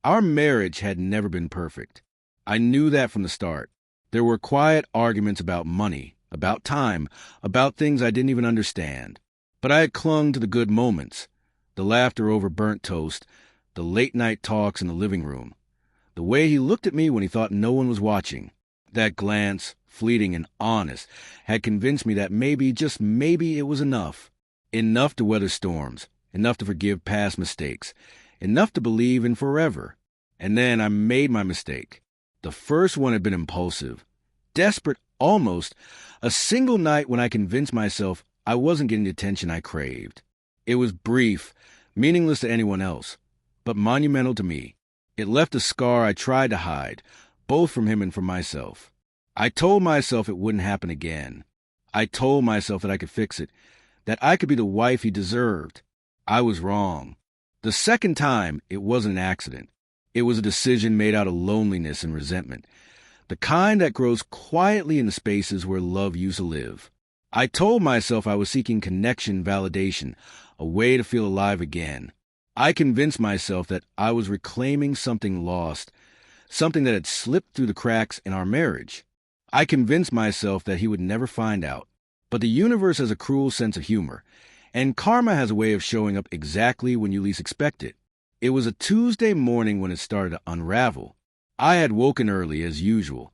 Our marriage had never been perfect. I knew that from the start. There were quiet arguments about money, about time, about things I didn't even understand. But I had clung to the good moments, the laughter over burnt toast, the late-night talks in the living room, the way he looked at me when he thought no one was watching. That glance, fleeting and honest, had convinced me that maybe, just maybe, it was enough. Enough to weather storms, enough to forgive past mistakes, enough to believe in forever. And then I made my mistake. The first one had been impulsive, desperate almost, a single night when I convinced myself I wasn't getting the attention I craved. It was brief, meaningless to anyone else, but monumental to me. It left a scar I tried to hide, both from him and from myself. I told myself it wouldn't happen again. I told myself that I could fix it, that I could be the wife he deserved. I was wrong. The second time, it wasn't an accident. It was a decision made out of loneliness and resentment, the kind that grows quietly in the spaces where love used to live. I told myself I was seeking connection, validation, a way to feel alive again. I convinced myself that I was reclaiming something lost, something that had slipped through the cracks in our marriage. I convinced myself that he would never find out. But the universe has a cruel sense of humor, and karma has a way of showing up exactly when you least expect it. It was a Tuesday morning when it started to unravel. I had woken early, as usual,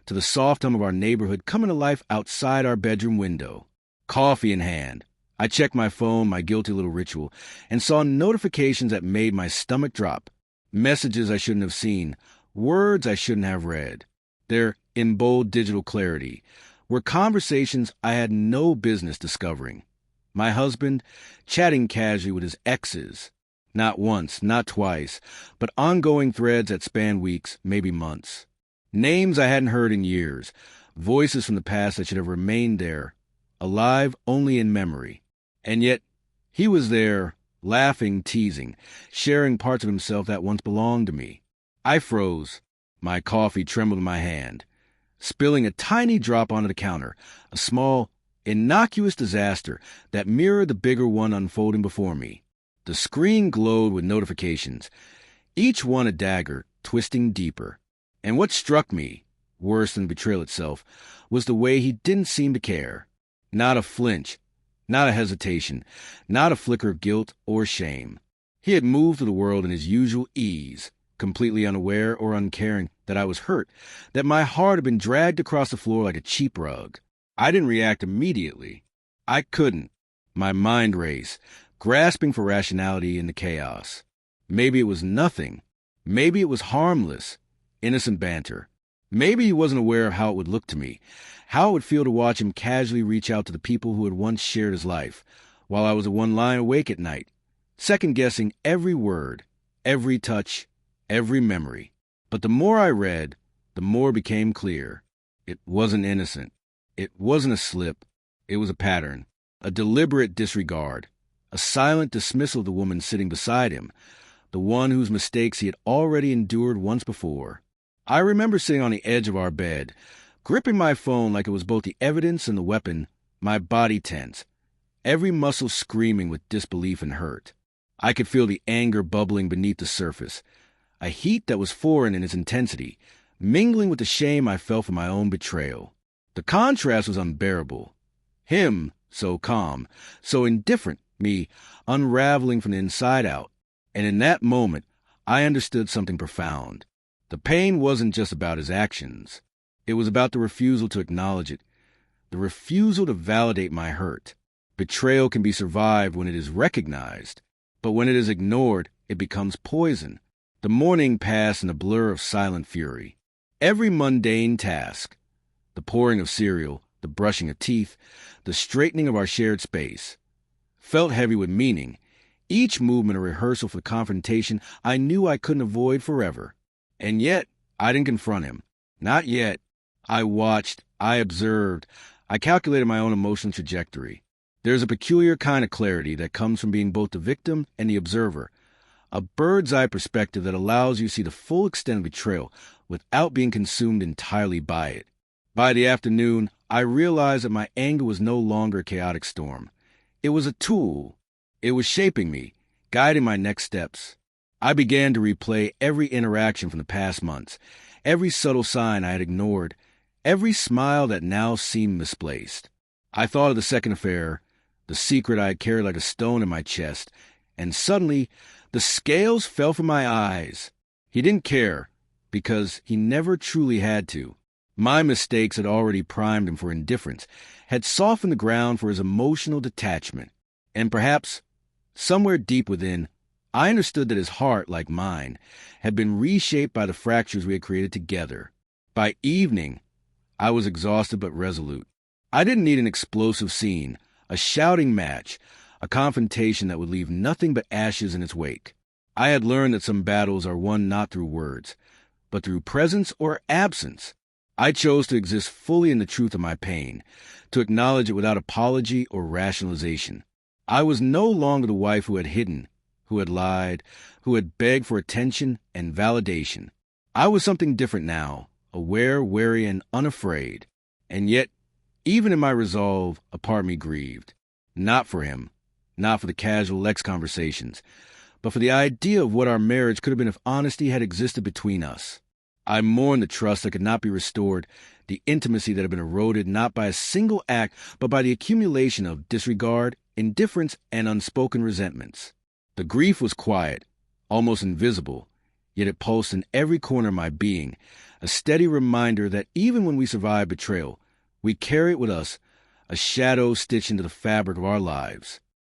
to the soft hum of our neighborhood coming to life outside our bedroom window. Coffee in hand, I checked my phone, my guilty little ritual, and saw notifications that made my stomach drop. Messages I shouldn't have seen, words I shouldn't have read. They're in bold digital clarity, were conversations I had no business discovering. My husband chatting casually with his exes. Not once, not twice, but ongoing threads that span weeks, maybe months. Names I hadn't heard in years, voices from the past that should have remained there, alive only in memory. And yet, he was there, laughing, teasing, sharing parts of himself that once belonged to me. I froze. My coffee trembled in my hand, spilling a tiny drop onto the counter, a small, innocuous disaster that mirrored the bigger one unfolding before me. The screen glowed with notifications, each one a dagger, twisting deeper. And what struck me, worse than betrayal itself, was the way he didn't seem to care. Not a flinch, not a hesitation, not a flicker of guilt or shame. He had moved through the world in his usual ease, completely unaware or uncaring that I was hurt, that my heart had been dragged across the floor like a cheap rug. I didn't react immediately. I couldn't. My mind raced, grasping for rationality in the chaos. Maybe it was nothing. Maybe it was harmless, innocent banter. Maybe he wasn't aware of how it would look to me, how it would feel to watch him casually reach out to the people who had once shared his life, while I was the one lying awake at night, second-guessing every word, every touch, every memory. But the more I read, the more it became clear. It wasn't innocent. It wasn't a slip. It was a pattern, a deliberate disregard, a silent dismissal of the woman sitting beside him, the one whose mistakes he had already endured once before. I remember sitting on the edge of our bed, gripping my phone like it was both the evidence and the weapon, my body tense, every muscle screaming with disbelief and hurt. I could feel the anger bubbling beneath the surface, a heat that was foreign in its intensity, mingling with the shame I felt for my own betrayal. The contrast was unbearable. Him, so calm, so indifferent, me, unraveling from the inside out. And in that moment, I understood something profound. The pain wasn't just about his actions. It was about the refusal to acknowledge it, the refusal to validate my hurt. Betrayal can be survived when it is recognized, but when it is ignored, it becomes poison. The morning passed in a blur of silent fury. Every mundane task, the pouring of cereal, the brushing of teeth, the straightening of our shared space, felt heavy with meaning, each movement a rehearsal for the confrontation I knew I couldn't avoid forever. And yet, I didn't confront him. Not yet. I watched, I observed, I calculated my own emotional trajectory. There's a peculiar kind of clarity that comes from being both the victim and the observer, a bird's-eye perspective that allows you to see the full extent of betrayal without being consumed entirely by it. By the afternoon, I realized that my anger was no longer a chaotic storm. It was a tool. It was shaping me, guiding my next steps. I began to replay every interaction from the past months, every subtle sign I had ignored, every smile that now seemed misplaced. I thought of the second affair, the secret I had carried like a stone in my chest, and suddenly the scales fell from my eyes. He didn't care, because he never truly had to. My mistakes had already primed him for indifference, had softened the ground for his emotional detachment, and perhaps, somewhere deep within, I understood that his heart, like mine, had been reshaped by the fractures we had created together. By evening, I was exhausted but resolute. I didn't need an explosive scene, a shouting match, a confrontation that would leave nothing but ashes in its wake. I had learned that some battles are won not through words, but through presence or absence. I chose to exist fully in the truth of my pain, to acknowledge it without apology or rationalization. I was no longer the wife who had hidden, who had lied, who had begged for attention and validation. I was something different now, aware, wary, and unafraid. And yet, even in my resolve, a part of me grieved. Not for him, not for the casual Lex conversations, but for the idea of what our marriage could have been if honesty had existed between us. I mourned the trust that could not be restored, the intimacy that had been eroded not by a single act, but by the accumulation of disregard, indifference, and unspoken resentments. The grief was quiet, almost invisible, yet it pulsed in every corner of my being, a steady reminder that even when we survive betrayal, we carry it with us, a shadow stitched into the fabric of our lives.